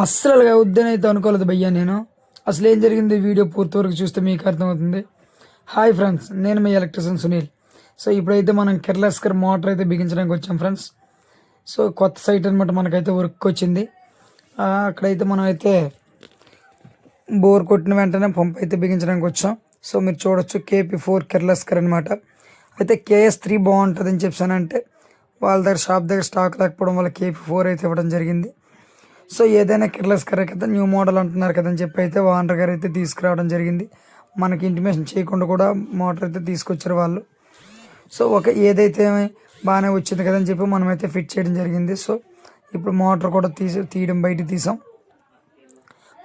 అస్సలు వద్దని అయితే అనుకోలేదు భయ్యా నేను. అసలు ఏం జరిగింది వీడియో పూర్తి వరకు చూస్తే మీకు అర్థమవుతుంది. హాయ్ ఫ్రెండ్స్, నేను మీ ఎలక్ట్రీషియన్ సునీల్. సో ఇప్పుడైతే మనం కిర్లోస్కర్ మోటార్ అయితే బిగించడానికి వచ్చాం ఫ్రెండ్స్. సో కొత్త సైట్ అనమాట, మనకైతే వర్క్ వచ్చింది. అక్కడైతే మనం అయితే బోర్ కొట్టిన వెంటనే పంప్ అయితే బిగించడానికి వచ్చాం. సో మీరు చూడొచ్చు KP4 కిర్లోస్కర్ అనమాట. అయితే KS3 బాగుంటుందని చెప్పానంటే వాళ్ళ దగ్గర షాప్ దగ్గర స్టాక్ లేకపోవడం వల్ల KP4 అయితే ఇవ్వడం జరిగింది. సో ఏదైనా కిర్లోస్కర్ కదా, న్యూ మోడల్ అంటున్నారు కదని చెప్పి అయితే ఓనర్ గారు అయితే తీసుకురావడం జరిగింది. మనకి ఇంటిమేషన్ చేయకుండా కూడా మోటార్ అయితే తీసుకొచ్చారు వాళ్ళు. సో ఏదైతే బాగానే వచ్చింది కదని చెప్పి మనమైతే ఫిట్ చేయడం జరిగింది. సో ఇప్పుడు మోటార్ కూడా తీయడం బయట తీసాం,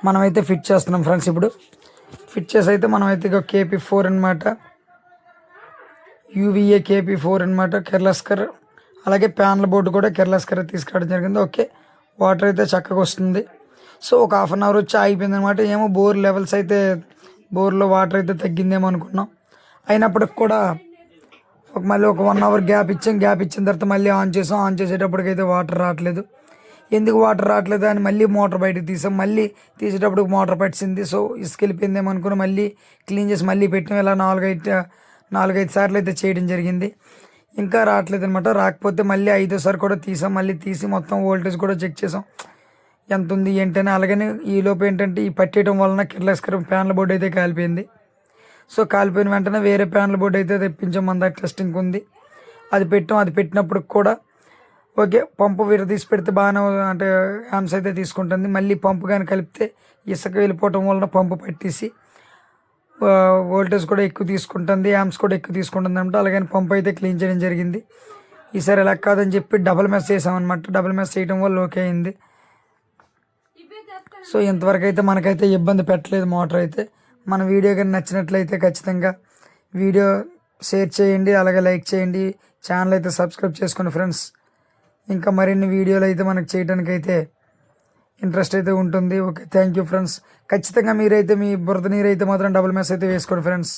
మనమైతే ఫిట్ చేస్తున్నాం ఫ్రెండ్స్. ఇప్పుడు ఫిట్ చేసి అయితే మనమైతే ఇక KP4 అనమాట, UVA KP4 అనమాట కిర్లోస్కర్. అలాగే ప్యానల్ బోర్డు కూడా కిర్లోస్కర్ తీసుకురావడం జరిగింది. ఓకే, వాటర్ అయితే చక్కగా వస్తుంది. సో ఒక హాఫ్ అన్ అవర్ వచ్చి ఆగిపోయింది అనమాట. ఏమో బోర్ లెవెల్స్ అయితే బోర్లో వాటర్ అయితే తగ్గిందేమో అనుకున్నాం. అయినప్పటికి కూడా మళ్ళీ ఒక 1 అవర్ గ్యాప్ ఇచ్చాం. గ్యాప్ ఇచ్చిన తర్వాత మళ్ళీ ఆన్ చేసాం. ఆన్ చేసేటప్పటికైతే వాటర్ రావట్లేదు. ఎందుకు వాటర్ రావట్లేదు అని మళ్ళీ మోటార్ బయటకు తీసాం. మళ్ళీ తీసేటప్పుడు మోటార్ పట్టింది. సో ఇసుకెళ్ళిపోయిందేమో అనుకుని మళ్ళీ క్లీన్ చేసి మళ్ళీ పెట్టాం. ఇలా 4-5 సార్లు అయితే చేయడం జరిగింది. ఇంకా రావట్లేదు అనమాట. రాకపోతే మళ్ళీ 5వ సారి కూడా తీసాం. మళ్ళీ తీసి మొత్తం వోల్టేజ్ కూడా చెక్ చేసాం ఎంత ఉంది ఏంటని. అలాగని ఈలోపు ఏంటంటే ఈ పట్టేయడం వలన కిర్లోస్కర్ ప్యానల్ బోర్డు అయితే కాలిపోయింది. సో కాలిపోయిన వెంటనే వేరే ప్యానల్ బోర్డు అయితే తెప్పించాం. మన దగ్గర టెస్టింగ్ ఉంది, అది పెట్టాం. అది పెట్టినప్పుడు కూడా ఓకే, పంపు తీసి పెడితే బాగానే అంటే యామ్స్ అయితే తీసుకుంటుంది. మళ్ళీ పంపు కానీ కలిపితే ఇసుక వెళ్ళిపోవటం వలన పంపు పట్టేసి వోల్టేజ్ కూడా ఎక్కువ తీసుకుంటుంది, యామ్స్ కూడా ఎక్కువ తీసుకుంటుంది అనమాట. అలాగని పంపు అయితే క్లీన్ చేయడం జరిగింది. ఈసారి ఎలా కాదని చెప్పి డబుల్ మెస్ చేసామన్నమాట. డబుల్ మెస్ చేయడం వల్ల ఓకే అయింది. సో ఇంతవరకు అయితే మనకైతే ఇబ్బంది పెట్టలేదు మోటార్ అయితే. మన వీడియో కానీ నచ్చినట్లయితే ఖచ్చితంగా వీడియో షేర్ చేయండి, అలాగే లైక్ చేయండి, ఛానల్ అయితే సబ్స్క్రైబ్ చేసుకోండి ఫ్రెండ్స్. ఇంకా మరిన్ని వీడియోలు అయితే మనకు చేయడానికి అయితే ఇంట్రెస్ట్ అయితే ఉంటుంది. Okay, thank you friends. ఖచ్చితంగా మీరైతే మీ బురద నీరు అయితే మాత్రం డబుల్ మెస్ అయితే వేసుకోండి ఫ్రెండ్స్.